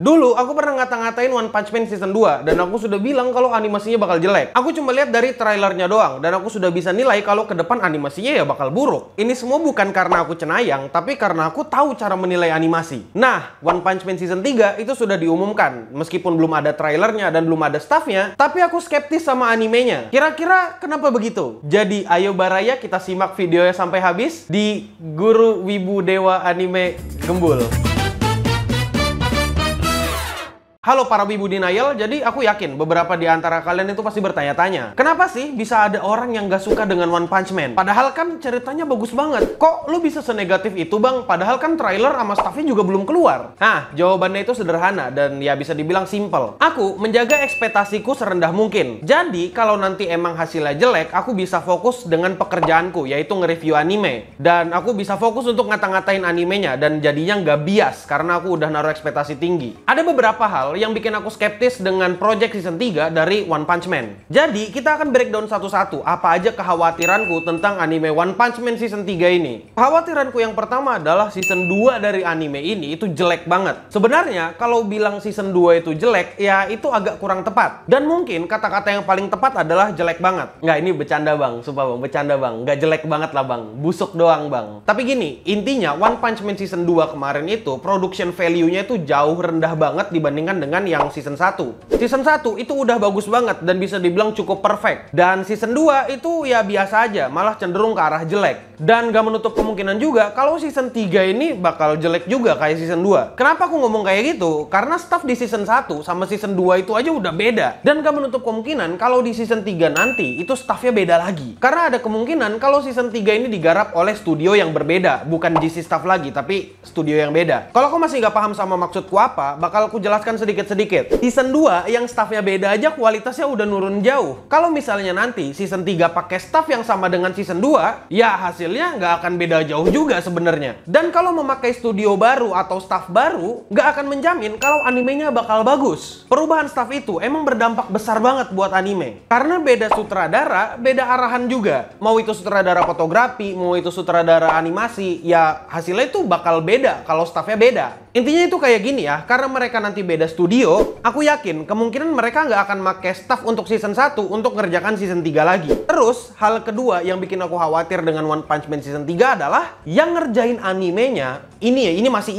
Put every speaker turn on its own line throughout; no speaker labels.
Dulu aku pernah ngata-ngatain One Punch Man Season 2 dan aku sudah bilang kalau animasinya bakal jelek. Aku cuma lihat dari trailernya doang dan aku sudah bisa nilai kalau ke depan animasinya ya bakal buruk. Ini semua bukan karena aku cenayang, tapi karena aku tahu cara menilai animasi. Nah, One Punch Man Season 3 itu sudah diumumkan. Meskipun belum ada trailernya dan belum ada staffnya, tapi aku skeptis sama animenya. Kira-kira kenapa begitu? Jadi ayo baraya kita simak videonya sampai habis di Guru Wibu Dewa Anime Gembul. Halo para wibu denial, jadi aku yakin beberapa di antara kalian itu pasti bertanya-tanya, kenapa sih bisa ada orang yang gak suka dengan One Punch Man? Padahal kan ceritanya bagus banget. Kok lu bisa senegatif itu bang? Padahal kan trailer sama staffnya juga belum keluar. Nah, jawabannya itu sederhana dan ya bisa dibilang simple. Aku menjaga ekspektasiku serendah mungkin. Jadi kalau nanti emang hasilnya jelek, aku bisa fokus dengan pekerjaanku, yaitu nge-review anime. Dan aku bisa fokus untuk ngata-ngatain animenya dan jadinya nggak bias karena aku udah naruh ekspektasi tinggi. Ada beberapa hal yang bikin aku skeptis dengan project season 3 dari One Punch Man. Jadi, kita akan breakdown satu-satu apa aja kekhawatiranku tentang anime One Punch Man season 3 ini. Kekhawatiranku yang pertama adalah season 2 dari anime ini itu jelek banget. Sebenarnya, kalau bilang season 2 itu jelek, ya itu agak kurang tepat. Dan mungkin kata-kata yang paling tepat adalah jelek banget. Nggak, ini bercanda bang, sumpah bang, bercanda bang. Nggak jelek banget lah bang, busuk doang bang. Tapi gini, intinya One Punch Man season 2 kemarin itu, production value-nya itu jauh rendah banget dibandingkan dengan yang season 1. Season 1 itu udah bagus banget dan bisa dibilang cukup perfect. Dan season 2 itu ya biasa aja, malah cenderung ke arah jelek. Dan gak menutup kemungkinan juga kalau season 3 ini bakal jelek juga kayak season 2. Kenapa aku ngomong kayak gitu? Karena staff di season 1 sama season 2 itu aja udah beda. Dan gak menutup kemungkinan kalau di season 3 nanti itu staffnya beda lagi. Karena ada kemungkinan kalau season 3 ini digarap oleh studio yang berbeda. Bukan GC staff lagi, tapi studio yang beda. Kalau kau masih gak paham sama maksudku apa, bakal aku jelaskan sedikit-sedikit. Season 2 yang staffnya beda aja kualitasnya udah nurun jauh. Kalau misalnya nanti season 3 pakai staff yang sama dengan season 2, ya hasilnya nggak akan beda jauh juga sebenarnya. Dan kalau memakai studio baru atau staff baru, nggak akan menjamin kalau animenya bakal bagus. Perubahan staff itu emang berdampak besar banget buat anime. Karena beda sutradara, beda arahan juga. Mau itu sutradara fotografi, mau itu sutradara animasi, ya hasilnya itu bakal beda kalau staffnya beda. Intinya itu kayak gini ya, karena mereka nanti beda studio, aku yakin kemungkinan mereka nggak akan pakai staff untuk season 1 untuk ngerjakan season 3 lagi. Terus, hal kedua yang bikin aku khawatir dengan One Punch Man season 3 adalah yang ngerjain animenya, ini masih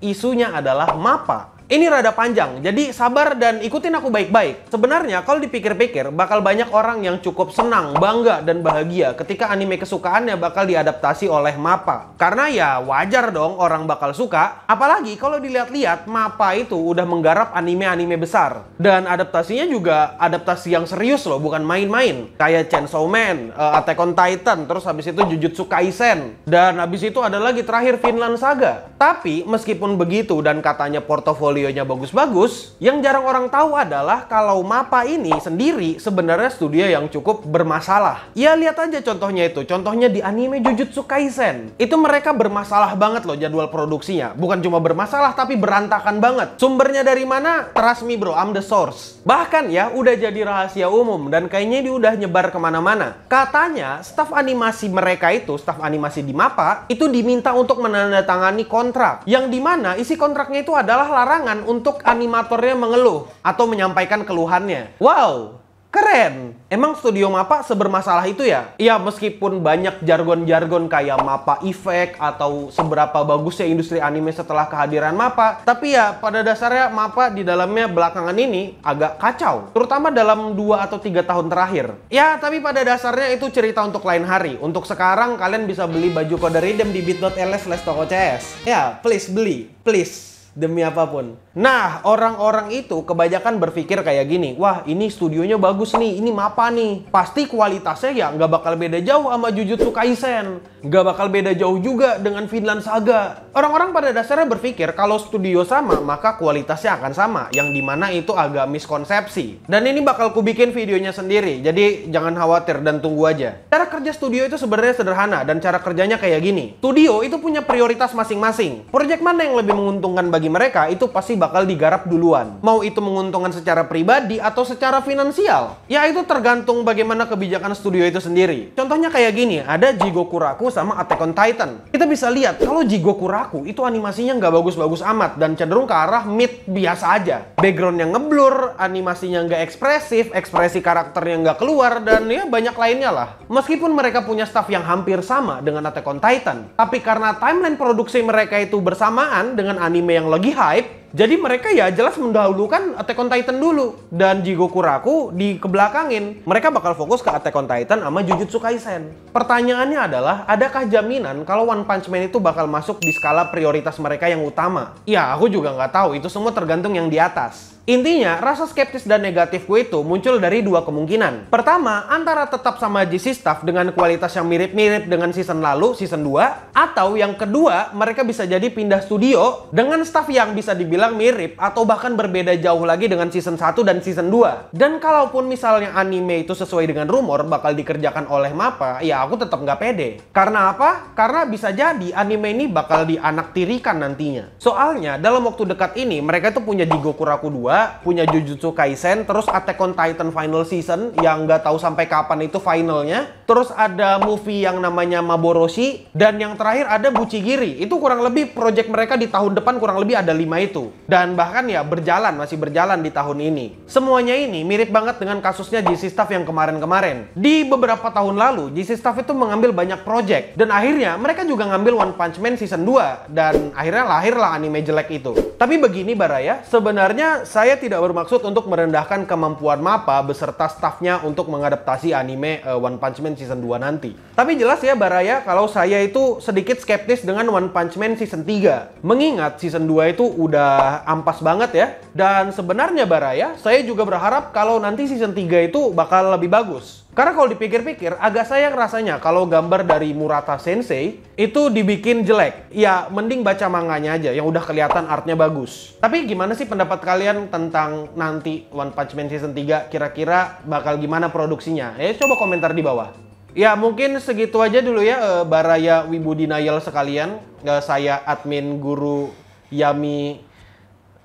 isunya adalah MAPPA. Ini rada panjang, jadi sabar dan ikutin aku baik-baik. Sebenarnya kalau dipikir-pikir, bakal banyak orang yang cukup senang, bangga, dan bahagia ketika anime kesukaannya bakal diadaptasi oleh MAPPA. Karena ya wajar dong orang bakal suka. Apalagi kalau dilihat-lihat, MAPPA itu udah menggarap anime-anime besar. Dan adaptasinya juga adaptasi yang serius loh, bukan main-main. Kayak Chainsaw Man, Attack on Titan, terus habis itu Jujutsu Kaisen. Dan habis itu ada lagi terakhir Vinland Saga. Tapi meskipun begitu dan katanya portofolionya bagus-bagus, yang jarang orang tahu adalah kalau MAPPA ini sendiri sebenarnya studio yang cukup bermasalah. Ya lihat aja contohnya itu, contohnya di anime Jujutsu Kaisen. Itu mereka bermasalah banget loh jadwal produksinya. Bukan cuma bermasalah tapi berantakan banget. Sumbernya dari mana? Trust me bro, I'm the source. Bahkan ya udah jadi rahasia umum dan kayaknya dia udah nyebar kemana-mana. Katanya staf animasi mereka itu, staf animasi di MAPPA itu diminta untuk menandatangani kontrak. Yang dimana isi kontraknya itu adalah larangan untuk animatornya mengeluh atau menyampaikan keluhannya. Wow, keren. Emang studio MAPPA sebermasalah itu ya? Ya meskipun banyak jargon-jargon kayak MAPPA Effect atau seberapa bagusnya industri anime setelah kehadiran MAPPA, tapi ya pada dasarnya MAPPA di dalamnya belakangan ini agak kacau, terutama dalam 2 atau 3 tahun terakhir. Ya tapi pada dasarnya itu cerita untuk lain hari. Untuk sekarang kalian bisa beli baju kode redeem di bit.ly/tokocs. Ya please beli, please. Demi apapun. Nah, orang-orang itu kebanyakan berpikir kayak gini, wah ini studionya bagus nih, ini MAPPA nih. Pasti kualitasnya ya nggak bakal beda jauh sama Jujutsu Kaisen. Nggak bakal beda jauh juga dengan Vinland Saga. Orang-orang pada dasarnya berpikir kalau studio sama, maka kualitasnya akan sama. Yang dimana itu agak miskonsepsi. Dan ini bakal ku bikin videonya sendiri, jadi jangan khawatir dan tunggu aja. Cara kerja studio itu sebenarnya sederhana dan cara kerjanya kayak gini. Studio itu punya prioritas masing-masing. Project mana yang lebih menguntungkan bagi bagi mereka itu pasti bakal digarap duluan. Mau itu menguntungkan secara pribadi atau secara finansial, ya itu tergantung bagaimana kebijakan studio itu sendiri. Contohnya kayak gini, ada Jigoku Raku sama Attack on Titan. Kita bisa lihat kalau Jigoku Raku itu animasinya nggak bagus-bagus amat dan cenderung ke arah mid biasa aja. Backgroundnya ngeblur, animasinya nggak ekspresif, ekspresi karakternya nggak keluar, dan ya banyak lainnya lah. Meskipun mereka punya staff yang hampir sama dengan Attack on Titan, tapi karena timeline produksi mereka itu bersamaan dengan anime yang lagi hype, jadi mereka ya jelas mendahulukan Attack on Titan dulu. Dan Jigoku Raku dikebelakangin. Mereka bakal fokus ke Attack on Titan sama Jujutsu Kaisen. Pertanyaannya adalah, adakah jaminan kalau One Punch Man itu bakal masuk di skala prioritas mereka yang utama? Ya, aku juga nggak tahu. Itu semua tergantung yang di atas. Intinya, rasa skeptis dan negatifku itu muncul dari dua kemungkinan. Pertama, antara tetap sama GC Staff dengan kualitas yang mirip-mirip dengan season lalu, season 2. Atau yang kedua, mereka bisa jadi pindah studio dengan staff yang bisa dibilang mirip atau bahkan berbeda jauh lagi dengan season 1 dan season 2. Dan kalaupun misalnya anime itu sesuai dengan rumor bakal dikerjakan oleh MAPPA, ya aku tetap nggak pede. Karena apa? Karena bisa jadi anime ini bakal dianaktirikan nantinya. Soalnya, dalam waktu dekat ini, mereka tuh punya Jigoku Raku 2, punya Jujutsu Kaisen, terus Attack on Titan Final Season yang nggak tahu sampai kapan itu finalnya. Terus ada movie yang namanya Maboroshi, dan yang terakhir ada Buchigiri. Itu kurang lebih project mereka di tahun depan kurang lebih ada 5 itu. Dan bahkan ya masih berjalan di tahun ini. Semuanya ini mirip banget dengan kasusnya GC Staff yang kemarin-kemarin. Di beberapa tahun lalu, GC Staff itu mengambil banyak project, dan akhirnya mereka juga ngambil One Punch Man season 2, dan akhirnya lahirlah anime jelek itu. Tapi begini Baraya, sebenarnya saya tidak bermaksud untuk merendahkan kemampuan MAPPA beserta staffnya untuk mengadaptasi anime One Punch Man season 2 nanti. Tapi jelas ya Baraya, kalau saya itu sedikit skeptis dengan One Punch Man season 3. Mengingat season 2 itu udah ampas banget ya. Dan sebenarnya Baraya, saya juga berharap kalau nanti season 3 itu bakal lebih bagus. Karena kalau dipikir-pikir, agak sayang rasanya kalau gambar dari Murata Sensei itu dibikin jelek. Ya, mending baca manganya aja yang udah kelihatan artnya bagus. Tapi gimana sih pendapat kalian tentang nanti One Punch Man season 3? Kira-kira bakal gimana produksinya? Coba komentar di bawah. Ya, mungkin segitu aja dulu ya, Baraya Wibu Denial sekalian. Saya admin guru Yami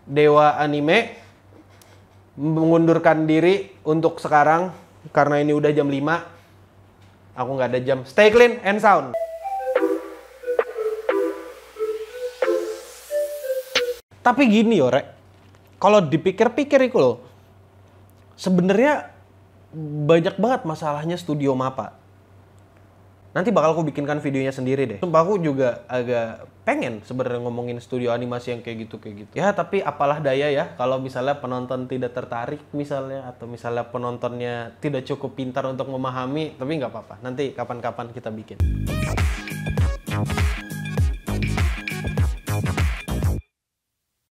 Dewa Anime mengundurkan diri untuk sekarang. Karena ini udah jam 5, aku nggak ada jam. Stay clean and sound. Tapi gini yo, Rek. Kalau dipikir-pikir itu loh, sebenarnya banyak banget masalahnya studio MAPPA. Nanti bakal aku bikinkan videonya sendiri deh. Sumpah aku juga agak pengen sebenarnya ngomongin studio animasi yang kayak gitu. Ya tapi apalah daya ya, kalau misalnya penonton tidak tertarik misalnya, atau misalnya penontonnya tidak cukup pintar untuk memahami, tapi nggak apa-apa. Nanti kapan-kapan kita bikin.